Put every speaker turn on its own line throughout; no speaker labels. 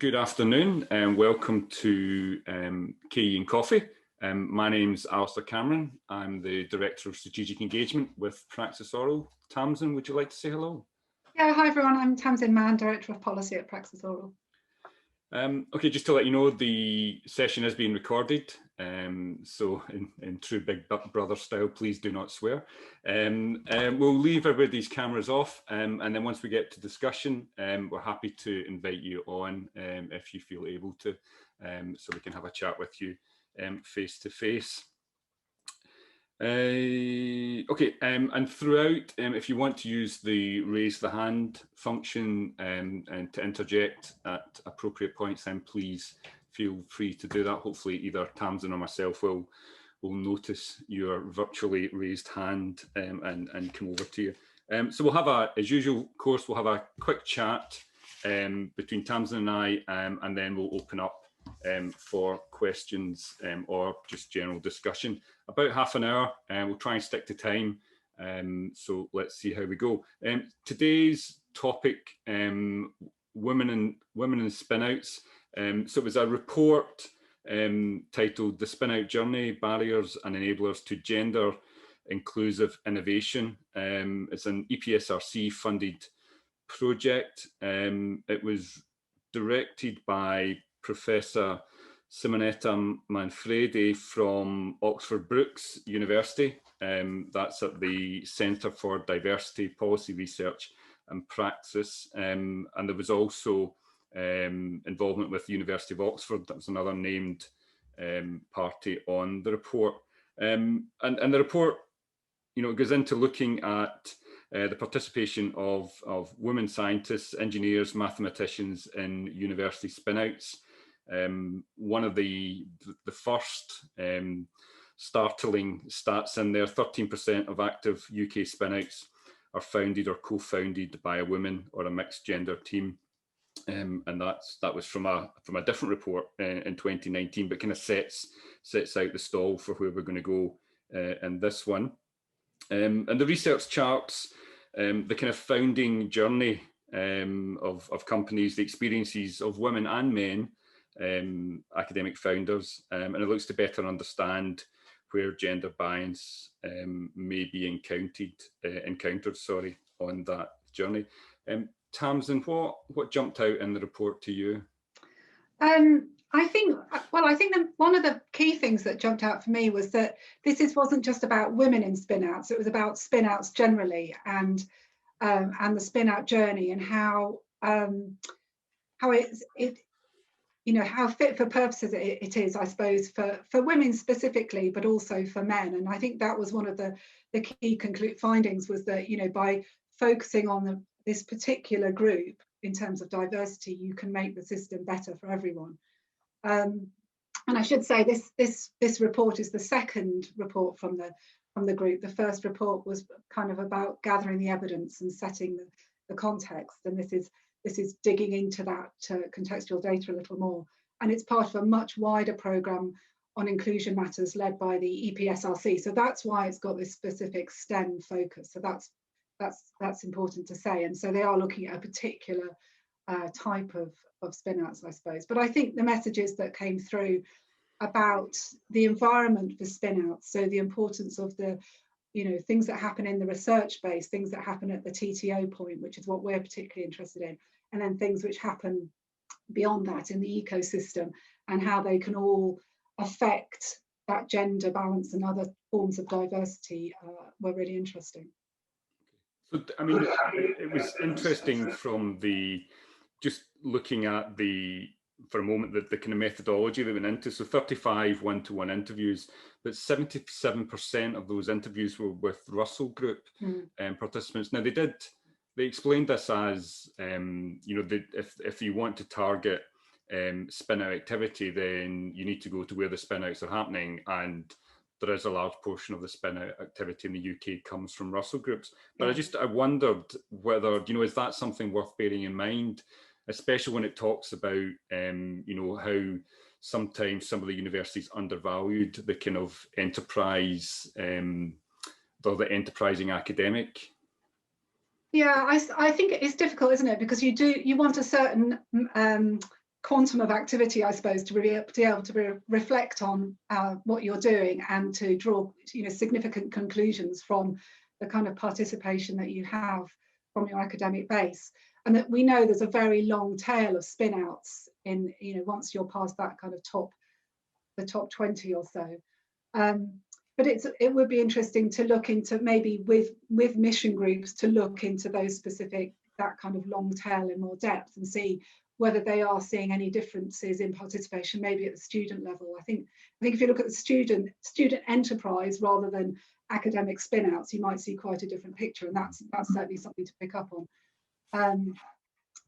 Good afternoon and welcome to KE and Coffee. My name's Alasdair Cameron. I'm the Director of Strategic Engagement with PraxisAuril. Tamsin, would you like to say hello?
Yeah, hi everyone, I'm Tamsin Mann, Director of Policy at PraxisAuril.
Okay, just to let you know, the session is being recorded, so in true Big Brother style, please do not swear. We'll leave everybody's cameras off, and then once we get to discussion, we're happy to invite you on if you feel able to, so we can have a chat with you face to face. Okay, and throughout, if you want to use the raise the hand function and to interject at appropriate points, then please feel free to do that. Hopefully either Tamsin or myself will notice your virtually raised hand and come over to you. So we'll have as usual, of course, we'll have a quick chat between Tamsin and I, and then we'll open up for questions or just general discussion. About half an hour, we'll try and stick to time, so let's see how we go. Today's topic, women and spinouts. So it was a report titled The Spinout Journey, Barriers and Enablers to Gender Inclusive Innovation. It's an EPSRC funded project. It was directed by Professor Simonetta Manfredi from Oxford Brookes University. That's at the Centre for Diversity Policy Research and Praxis. And there was also involvement with the University of Oxford. That was another named party on the report. And the report, goes into looking at the participation of women scientists, engineers, mathematicians in university spinouts. One of the first startling stats in there, 13% of active UK spinouts are founded or co-founded by a woman or a mixed gender team. And that was from a different report in 2019, but kind of sets out the stall for where we're going to go in this one. And the research charts the kind of founding journey of companies, the experiences of women and men, academic founders, and it looks to better understand where gender bias may be encountered on that journey. Tamsin, what jumped out in the report to you?
I think that one of the key things that jumped out for me was that wasn't just about women in spinouts. It was about spinouts generally and the spinout journey and how how fit for purposes it is, I suppose, for women specifically, but also for men. And I think that was one of the key findings was that, by focusing on this particular group in terms of diversity, you can make the system better for everyone. And I should say this report is the second report from the group. The first report was kind of about gathering the evidence and setting the context, and this is digging into that contextual data a little more. And it's part of a much wider programme on inclusion matters led by the EPSRC. So that's why it's got this specific STEM focus. So that's important to say. And so they are looking at a particular type of spinouts, I suppose. But I think the messages that came through about the environment for spinouts, so the importance of the things that happen in the research base, things that happen at the TTO point, which is what we're particularly interested in, and then things which happen beyond that in the ecosystem, and how they can all affect that gender balance and other forms of diversity were really interesting.
So, I mean, it was interesting from just looking at for a moment, the kind of methodology they went into. So 35 one-to-one interviews, but 77% of those interviews were with Russell Group participants. Now they explained this as, if you want to target spin-out activity, then you need to go to where the spin-outs are happening, and there is a large portion of the spin-out activity in the UK comes from Russell Groups. But yeah. I wondered whether, is that something worth bearing in mind, especially when it talks about, how sometimes some of the universities undervalued the kind of enterprise, the enterprising academic.
Yeah, I think it's difficult, isn't it? Because you want a certain quantum of activity, I suppose, to be able to reflect on what you're doing and to draw, significant conclusions from the kind of participation that you have from your academic base. And that we know there's a very long tail of spin-outs in, once you're past that kind of the top 20 or so. But it would be interesting to look into, maybe with mission groups, to look into those specific, that kind of long tail in more depth, and see whether they are seeing any differences in participation, maybe at the student level. I think if you look at the student enterprise rather than academic spin-outs, you might see quite a different picture, and that's certainly something to pick up on.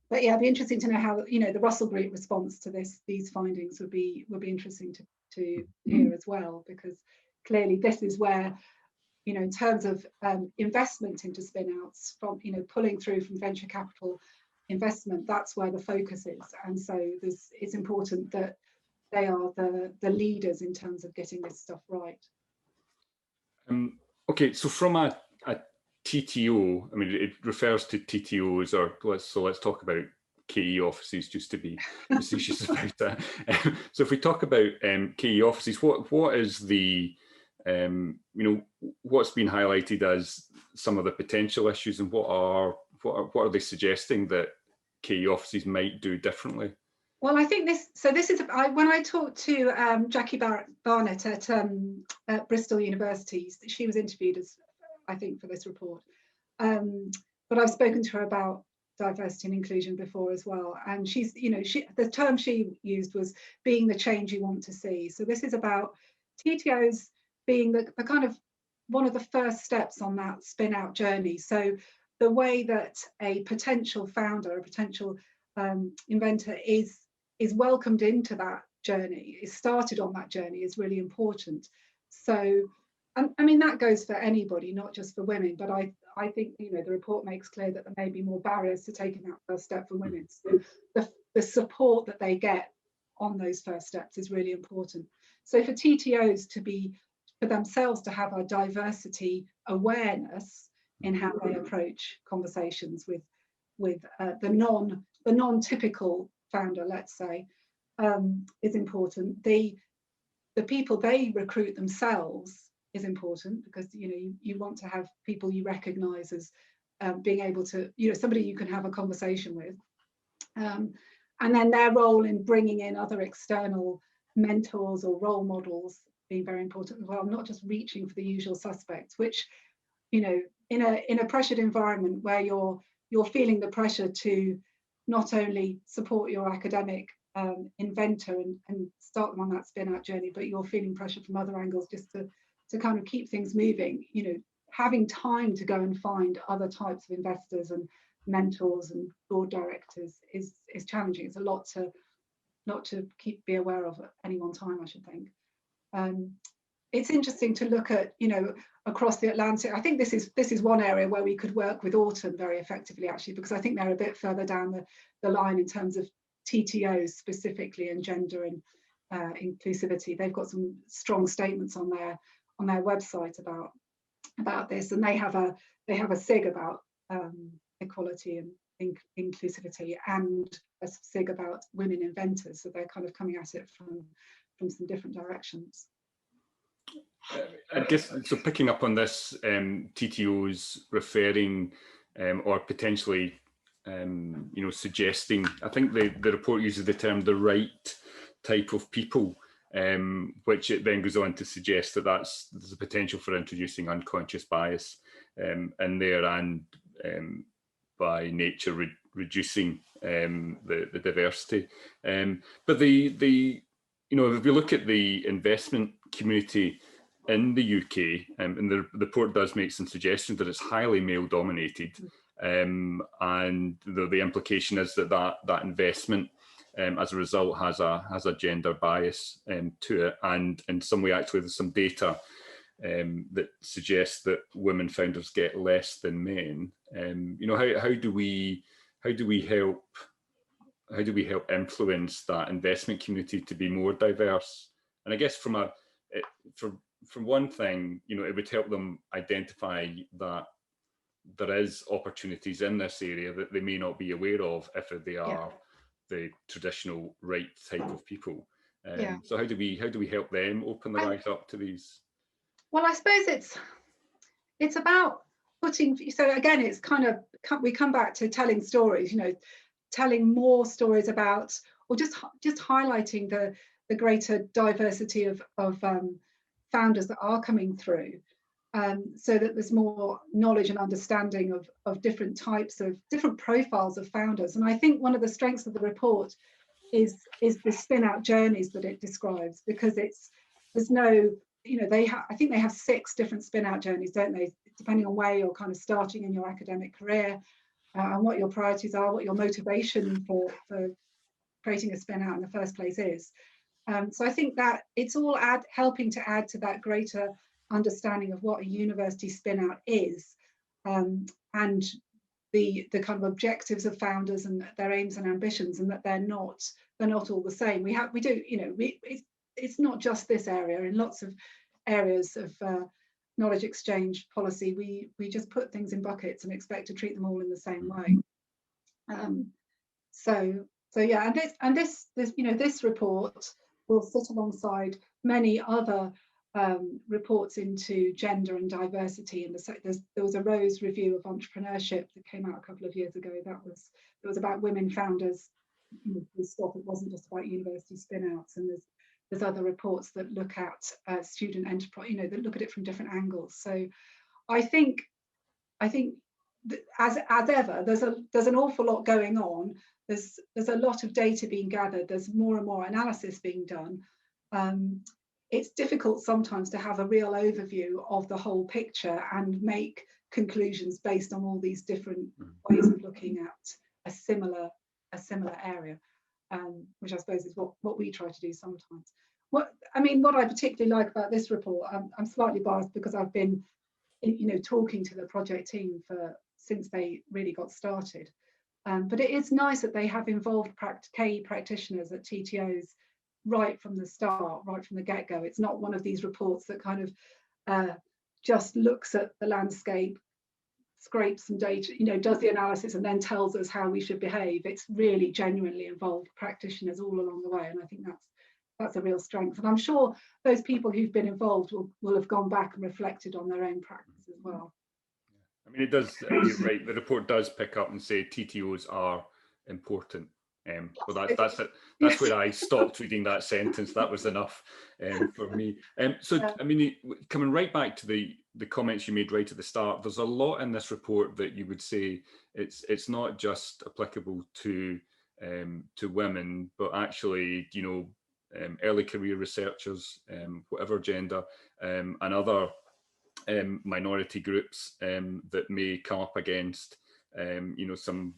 But yeah, it'd be interesting to know how the Russell Group response to these findings would be interesting to hear as well, because clearly this is where, in terms of investment into spin-outs, from pulling through from venture capital investment, that's where the focus is, and so it's important that they are the leaders in terms of getting this stuff right.
Okay, so from a TTO, I mean, it refers to TTOs, or let's talk about KE offices, just to be facetious about that. So if we talk about KE offices, what is the what's been highlighted as some of the potential issues, and what are they suggesting that KE offices might do differently?
Well, I think this is when I talked to Jackie Barnett at Bristol University, she was interviewed I think for this report, but I've spoken to her about diversity and inclusion before as well, and she's the term she used was being the change you want to see. So this is about TTOs being the kind of one of the first steps on that spin out journey. So the way that a potential founder, a potential inventor is welcomed into that journey, is started on that journey, is really important. So I mean, that goes for anybody, not just for women, but I think the report makes clear that there may be more barriers to taking that first step for women. So the support that they get on those first steps is really important. So for TTOs for themselves to have a diversity awareness in how they approach conversations with the non-typical founder, let's say, is important. The people they recruit themselves is important, because you want to have people you recognize as being able to, somebody you can have a conversation with, and then their role in bringing in other external mentors or role models being very important as well, not just reaching for the usual suspects, which in a pressured environment where you're feeling the pressure to not only support your academic inventor and start them on that spin out journey, but you're feeling pressure from other angles just to kind of keep things moving. Having time to go and find other types of investors and mentors and board directors is challenging. It's a lot to be aware of at any one time, I should think. It's interesting to look at across the Atlantic. I think this is one area where we could work with Autumn very effectively, actually, because I think they're a bit further down the line in terms of TTOs specifically, and gender and inclusivity. They've got some strong statements on their website about this, and they have a SIG about equality and inclusivity, and a SIG about women inventors. So they're kind of coming at it from some different directions.
I guess, so picking up on this, TTOs referring or potentially suggesting, I think the report uses the term the right type of people, which it then goes on to suggest that there's a potential for introducing unconscious bias in there, and by nature reducing the diversity. But if we look at the investment community in the UK, and the report does make some suggestions that it's highly male dominated, and the implication is that investment as a result has a gender bias to it, and in some way actually there's some data that suggests that women founders get less than men. How do we help influence that investment community to be more diverse? And I guess from one thing, it would help them identify that there is opportunities in this area that they may not be aware of if they are
Yeah.
traditional right type of people.
Yeah.
So how do we help them open their eyes up to these?
Well, I suppose it's about putting, so again, it's kind of, we come back to telling stories, you know, telling more stories about, or just highlighting the greater diversity of founders that are coming through, so that there's more knowledge and understanding of different types of, different profiles of founders. And I think one of the strengths of the report is the spin-out journeys that it describes, because there's no, you know, I think they have 6 different spin-out journeys, don't they, depending on where you're kind of starting in your academic career, and what your priorities are, what your motivation for creating a spin-out in the first place is. So I think that it's all helping to add to that greater understanding of what a university spin-out is, and the kind of objectives of founders and their aims and ambitions, and that they're not all the same. We do, you know, it's not just this area. In lots of areas of knowledge exchange policy, we just put things in buckets and expect to treat them all in the same way. So yeah, and this you know, this report will sit alongside many other reports into gender and diversity in the sector. There was a Rose review of entrepreneurship that came out a couple of years ago. It was about women founders. You know, stuff. It wasn't just about university spin-outs, and there's other reports that look at student enterprise, you know, that look at it from different angles. So I think as ever, there's an awful lot going on. There's a lot of data being gathered. There's more and more analysis being done. It's difficult sometimes to have a real overview of the whole picture and make conclusions based on all these different ways of looking at a similar area, which I suppose is what we try to do sometimes. What I particularly like about this report, I'm slightly biased because I've been, you know, talking to the project team since they really got started. But it is nice that they have involved KE practitioners at TTOs right from the start, right from the get-go. It's not one of these reports that kind of just looks at the landscape, scrapes some data, you know, does the analysis and then tells us how we should behave. It's really genuinely involved practitioners all along the way, and I think that's a real strength. And I'm sure those people who've been involved will have gone back and reflected on their own practice as well.
I mean, it does, you're right, the report does pick up and say TTOs are important. Well, that's where I stopped reading that sentence. That was enough for me. So, I mean, coming right back to the comments you made right at the start, there's a lot in this report that you would say it's not just applicable to women, but actually, you know, early career researchers, whatever gender, and other minority groups that may come up against you know, some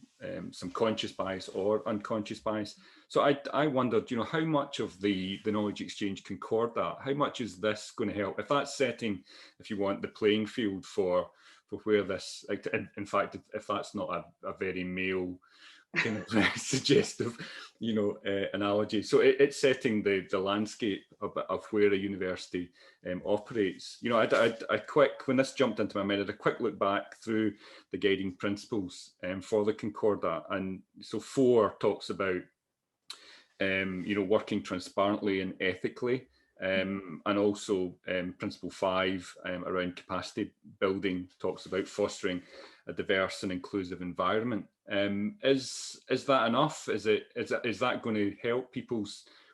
conscious bias or unconscious bias. So I wondered, you know, how much of the knowledge exchange concord that? How much is this going to help? If that's setting, if you want, the playing field for where this, in fact, if that's not a very male kind of suggestive, you know, analogy. So it's setting the landscape of where a university operates. You know, when this jumped into my mind, I had a quick look back through the guiding principles for the Concordat, and so 4 talks about you know, working transparently and ethically, and also principle 5 around capacity building talks about fostering a diverse and inclusive environment. Is that enough? Is that going to help people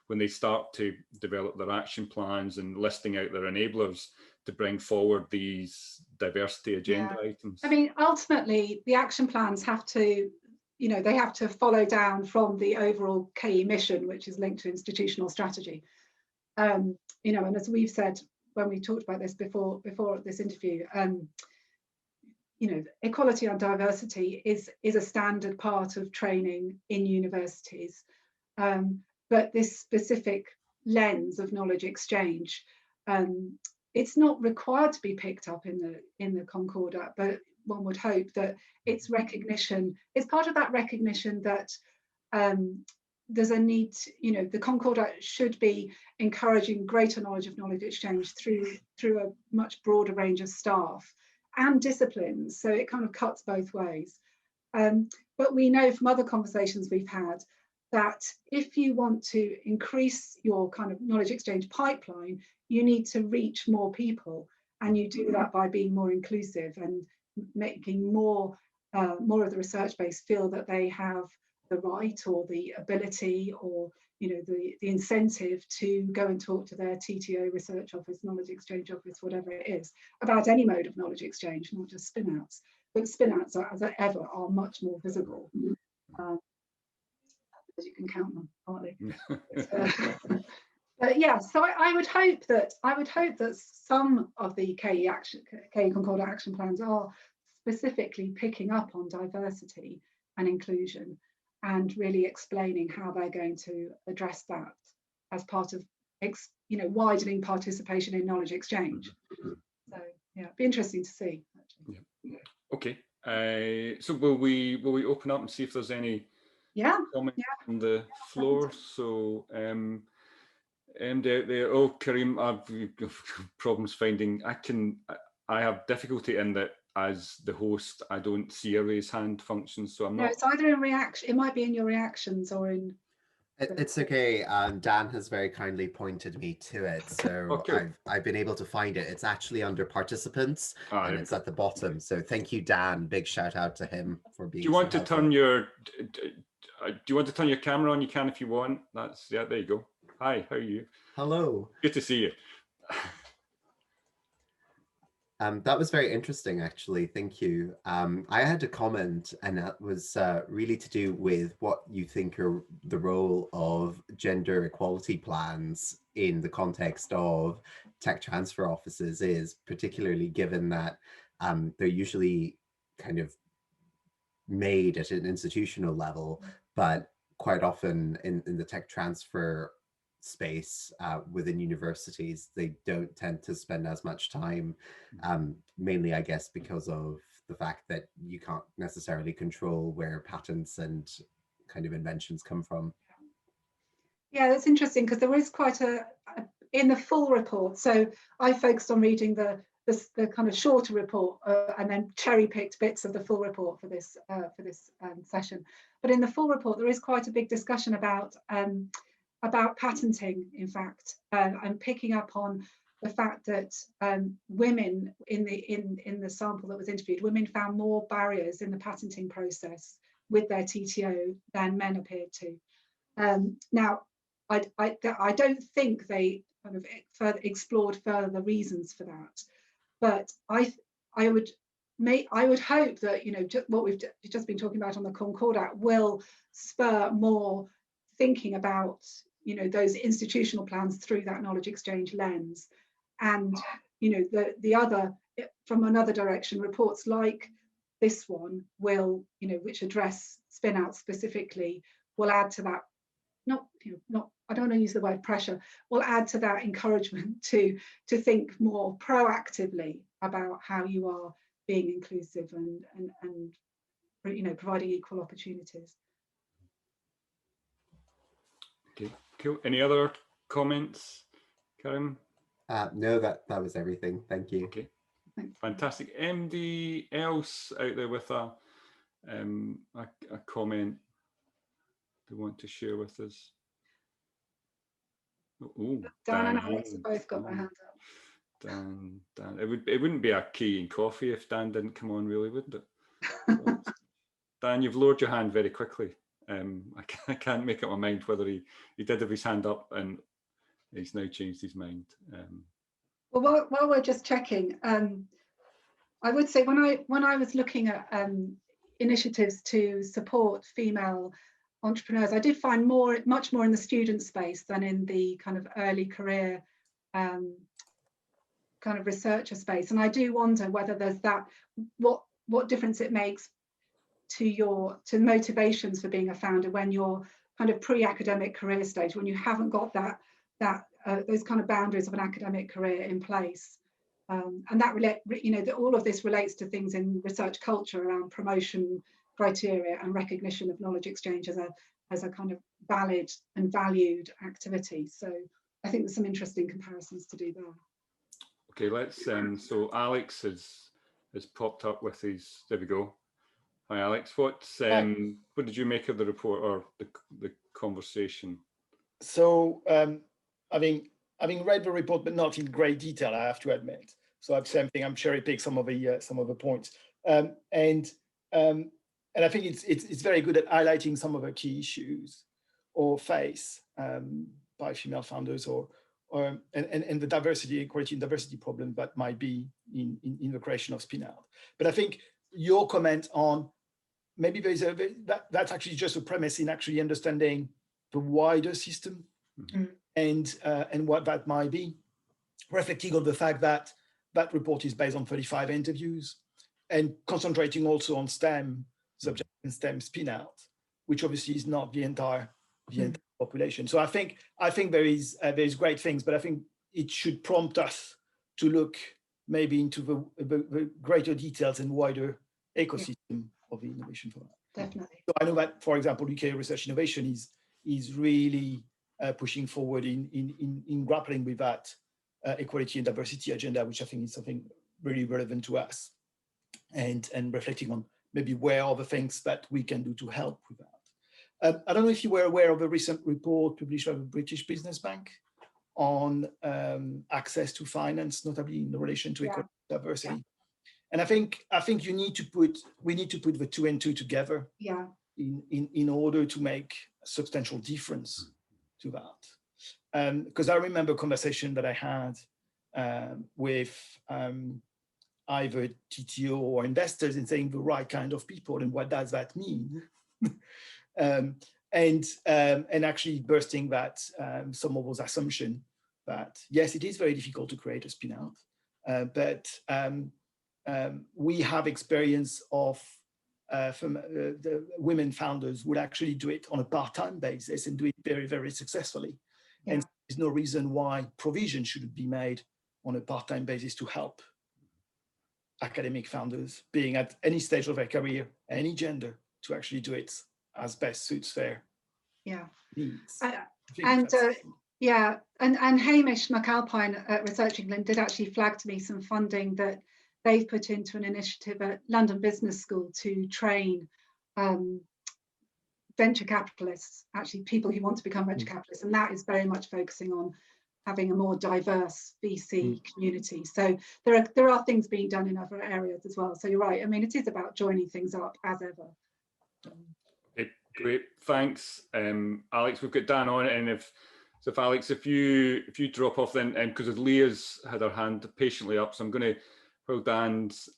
when they start to develop their action plans and listing out their enablers to bring forward these diversity agenda items?
I mean, ultimately, the action plans have to, you know, they have to follow down from the overall KE mission, which is linked to institutional strategy. You know, and as we've said when we talked about this before this interview, you know, equality and diversity is a standard part of training in universities, but this specific lens of knowledge exchange, it's not required to be picked up in the Concordat, but one would hope that it's recognition, it's part of that recognition that there's a need, you know, the Concordat should be encouraging greater knowledge of knowledge exchange through a much broader range of staff and disciplines, so it kind of cuts both ways. But we know from other conversations we've had that if you want to increase your kind of knowledge exchange pipeline, you need to reach more people, and you do that by being more inclusive and making more of the research base feel that they have the right or the ability or the incentive to go and talk to their TTO, research office, knowledge exchange office, whatever it is, about any mode of knowledge exchange, not just Spinouts. But Spinouts, as ever, are much more visible. As you can count them, partly. But yeah, so I would hope that some of the KE Concordat action plans are specifically picking up on diversity and inclusion, and really explaining how they're going to address that as part of widening participation in knowledge exchange. So yeah, it'd be interesting to see. Actually.
Yeah. Okay. So will we open up and see if there's any comments on the floor? So there. Oh, Karim, I've problems finding. I have difficulty in that as the host. I don't see a raise hand function, so I'm not.
No, it's either in reaction. It might be in your reactions or in.
It's okay. Dan has very kindly pointed me to it, so I've been able to find it. It's actually under participants, and it's at the bottom. So thank you, Dan. Big shout out to him for being.
Do you want to turn your? Do you want to turn your camera on? You can if you want. There you go. Hi, how are you?
Hello.
Good to see you.
That was very interesting, actually. Thank you. I had a comment, and that was really to do with what you think are the role of gender equality plans in the context of tech transfer offices is, particularly given that they're usually kind of made at an institutional level, but quite often in the tech transfer space within universities, they don't tend to spend as much time, mainly I guess because of the fact that you can't necessarily control where patents and kind of inventions come from.
Yeah, that's interesting, because there is quite in the full report. So I focused on reading the kind of shorter report and then cherry picked bits of the full report for this session. But in the full report, there is quite a big discussion about patenting, in fact, and picking up on the fact that women in the sample that was interviewed, women found more barriers in the patenting process with their TTO than men appeared to. Now, I don't think they kind of explored further the reasons for that, but I would hope that what we've just been talking about on the Concordat will spur more thinking about those institutional plans through that knowledge exchange lens, and the other, from another direction, reports like this one will which address Spinouts specifically, will add to that. Not I don't want to use the word pressure, will add to that encouragement to think more proactively about how you are being inclusive and providing equal opportunities.
Okay, cool. Any other comments, Karim?
No, that was everything. Thank you.
Okay, fantastic. Anybody else out there with a comment they want to share with us? Oh,
Dan and Alex have both got their hands up.
Dan, it wouldn't be a key in coffee if Dan didn't come on, really, wouldn't it? Dan, you've lowered your hand very quickly. I can't make up my mind whether he did have his hand up and he's now changed his mind.
Well, while we're just checking, I would say when I was looking at initiatives to support female entrepreneurs, I did find much more in the student space than in the kind of early career kind of researcher space. And I do wonder whether there's what difference it makes to motivations for being a founder when you're kind of pre-academic career stage, when you haven't got those kind of boundaries of an academic career in place. And that all of this relates to things in research culture around promotion criteria and recognition of knowledge exchange as a kind of valid and valued activity. So I think there's some interesting comparisons to do there.
Okay, let's so Alex has popped up with his, there we go. Hi, Alex. What did you make of the report or the conversation?
So having read the report, but not in great detail, I have to admit. So I'm cherry picked some of the points, and I think it's very good at highlighting some of the key issues or faced by female founders and the diversity, equality, and diversity problem that might be in the creation of Spinout. But I think your comment on maybe that's actually just a premise in actually understanding the wider system and what that might be, reflecting on the fact that that report is based on 35 interviews and concentrating also on STEM subjects and STEM Spinout, which obviously is not the entire population. So I think there's great things, but I think it should prompt us to look maybe into the greater details and wider ecosystem of the innovation for that.
Definitely.
So I know that, for example, UK Research Innovation is really pushing forward in grappling with that equality and diversity agenda, which I think is something really relevant to us, and reflecting on maybe where are the things that we can do to help with that. I don't know if you were aware of a recent report published by the British Business Bank on access to finance, notably in relation to equality and diversity. Yeah. And I think we need to put the two and two together in order to make a substantial difference to that. Because I remember a conversation that I had with either TTO or investors in saying the right kind of people and what does that mean? And actually bursting that some of those assumptions that yes, it is very difficult to create a spin-out, but we have experience of from the women founders would actually do it on a part-time basis and do it very, very successfully. Yeah. And there's no reason why provision shouldn't be made on a part-time basis to help academic founders being at any stage of their career, any gender, to actually do it as best suits their needs.
And Hamish McAlpine at Research England did actually flag to me some funding that they've put into an initiative at London Business School to train venture capitalists, actually people who want to become venture capitalists, and that is very much focusing on having a more diverse VC community. So there are things being done in other areas as well. So you're right. I mean, it is about joining things up as ever.
Great, thanks, Alex. We've got Dan on, and if Alex, if you drop off, then because Leah's had her hand patiently up, so I'm going to. While Dan's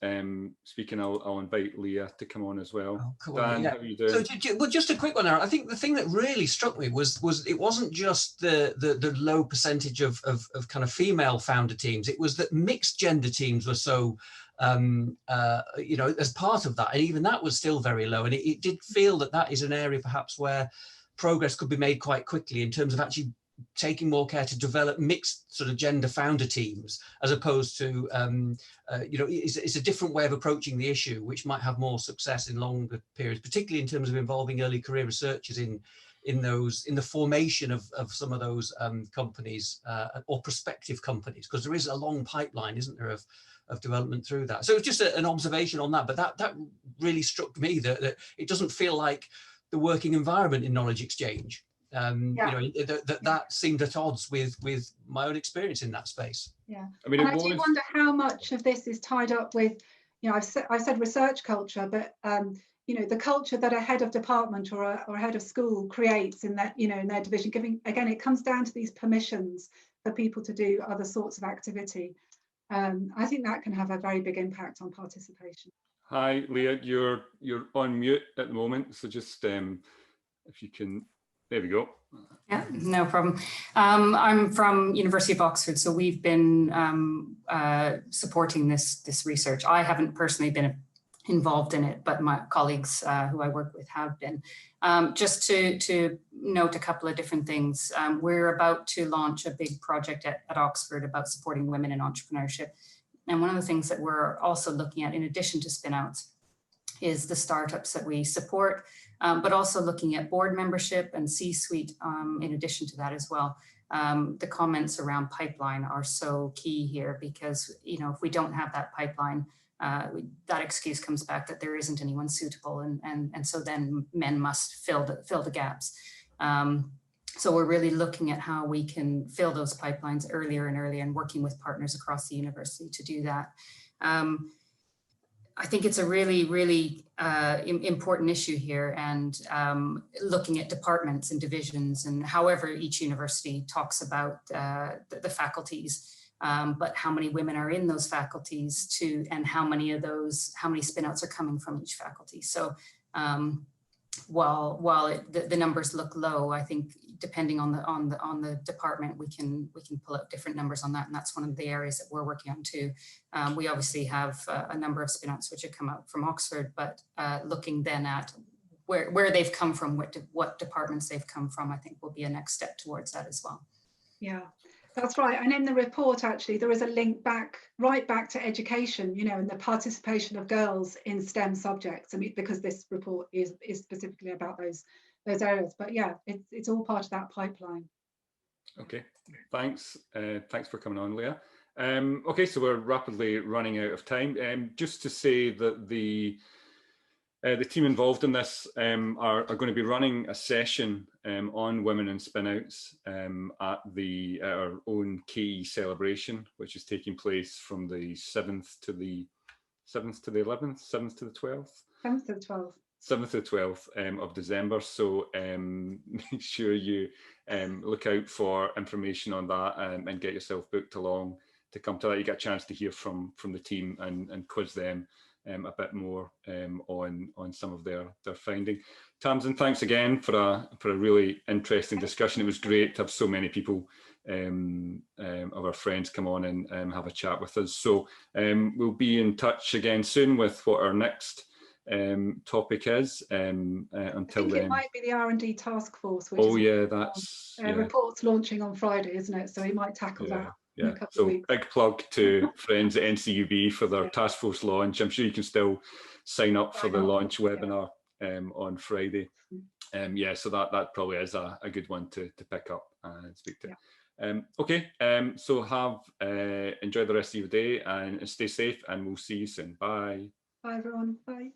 speaking, I'll invite Leah to come on as well.
Oh, cool.
Dan, how are you doing?
So, well, just a quick one, Aaron. I think the thing that really struck me was it wasn't just the low percentage of kind of female founder teams. It was that mixed gender teams were so, as part of that, and even that was still very low. And it did feel that is an area perhaps where progress could be made quite quickly in terms of actually taking more care to develop mixed sort of gender founder teams, as opposed to, it's a different way of approaching the issue, which might have more success in longer periods, particularly in terms of involving early career researchers in the formation of some of those companies or prospective companies, because there is a long pipeline, isn't there, of development through that. So it's just an observation on that, but that really struck me that it doesn't feel like the working environment in knowledge exchange. That seemed at odds with my own experience in that space. Yeah,
I mean, I do wonder how much of this is tied up with, I've said research culture, but the culture that a head of department or a head of school creates in that, in their division. Again, it comes down to these permissions for people to do other sorts of activity. I think that can have a very big impact on participation.
Hi, Leah, you're on mute at the moment, so just if you can. There we go.
Yeah, no problem. I'm from University of Oxford, so we've been supporting this research. I haven't personally been involved in it, but my colleagues who I work with have been. Just to note a couple of different things. We're about to launch a big project at Oxford about supporting women in entrepreneurship. And one of the things that we're also looking at, in addition to Spinouts, is the startups that we support, but also looking at board membership and C-suite in addition to that as well. The comments around pipeline are so key here because, if we don't have that pipeline, that excuse comes back that there isn't anyone suitable, and so then men must fill the gaps. So we're really looking at how we can fill those pipelines earlier and earlier, and working with partners across the university to do that. I think it's a really, really important issue here, and looking at departments and divisions and however each university talks about the faculties, but how many women are in those faculties too, and how many spinouts are coming from each faculty. So while the numbers look low, I think depending on the department, we can pull out different numbers on that, and that's one of the areas that we're working on too. We obviously have a number of spinouts which have come out from Oxford, but looking then at where they've come from, what departments they've come from, I think will be a next step towards that as well.
Yeah. That's right. And in the report, actually, there is a link right back to education, you know, and the participation of girls in STEM subjects. I mean, because this report is specifically about those areas. But yeah, it's all part of that pipeline. Okay,
thanks. Thanks for coming on, Leah. Okay, so we're rapidly running out of time. Just to say that the team involved in this are going to be running a session on women in spinouts at our own KE celebration, which is taking place from the 7th to the 11th, 7th to the 12th?
7th to the 12th.
7th to the 12th of December. So make sure you look out for information on that and get yourself booked along to come to that. You get a chance to hear from the team and quiz them a bit more on some of their finding. Tamsin, thanks again for a really interesting discussion. It was great to have so many people of our friends come on and have a chat with us. So we'll be in touch again soon with what our next topic is. Until then,
it might be the R&D task force. Which report's launching on Friday, isn't it? So he might tackle that.
Yeah, so big plug to friends at NCUB for their task force launch. I'm sure you can still sign up for the launch webinar on Friday. Yeah, so that probably is a good one to pick up and speak to. Yeah. Okay, so enjoy the rest of your day and stay safe, and we'll see you soon. Bye.
Bye everyone. Bye.